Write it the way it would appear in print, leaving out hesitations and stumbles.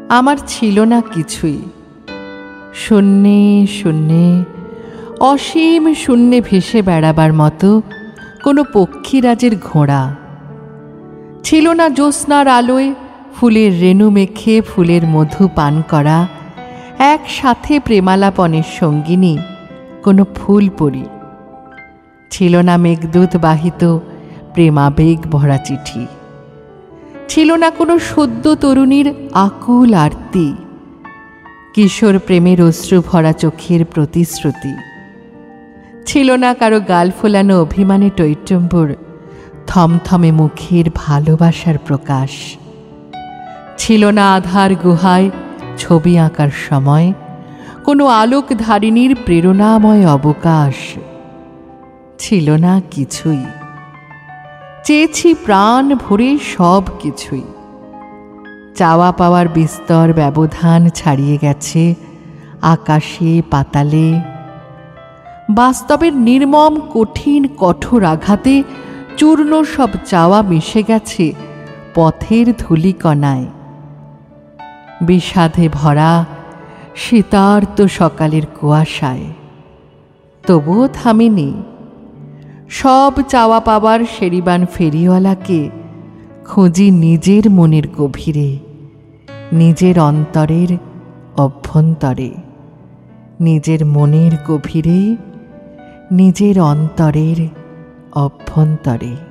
আমার ছিল না কিছুই। শূন্যে শূন্যে, অসীম শূন্যে ভেসে বেড়াবার মতো কোনো পক্ষীরাজের ঘোড়া। ছিল না জ্যোৎস্নার আলোয় ফুলের রেণু মেখে ফুলের মধু পান করা একসাথে প্রেমালাপনের সঙ্গিনী কোনো ফুলপরি। ছিল না মেঘদূত বাহিত প্রেমাবেগ ভরা চিঠি। ছিল না কোনো সদ্য তরুণীর আকুল আরতি, কিশোর প্রেমের অশ্রু ভরা চোখের প্রতিশ্রুতি। ছিল না কারো গাল ফোলানো অভিমানে টৈটম্বুর থমথমে মুখের ভালোবাসার প্রকাশ। ছিল না আধার গুহায় ছবি আঁকার সময় কোনো আলোকধারিণীর প্রেরণাময় অবকাশ। ছিল না কিছুই। চেয়েছি প্রাণ ভরে সব কিছুই। চাওয়া পাওয়ার বিস্তর ব্যবধান ছাড়িয়ে গেছে আকাশে পাতালে। বাস্তবের নির্মম কঠিন কঠোর আঘাতে চূর্ণ সব চাওয়া মিশে গেছে পথের ধূলিকণায়। বিষাদে ভরা শীতার্ত সকালের কুয়াশায় তবুও থামিনি। সব চাওয়া পাবার সেরিবান ফেরিওয়ালাকে খুঁজি নিজের মনের গভীরে, নিজের অন্তরের অভ্যন্তরে, নিজের মনের গভীরে, নিজের অন্তরের অভ্যন্তরে।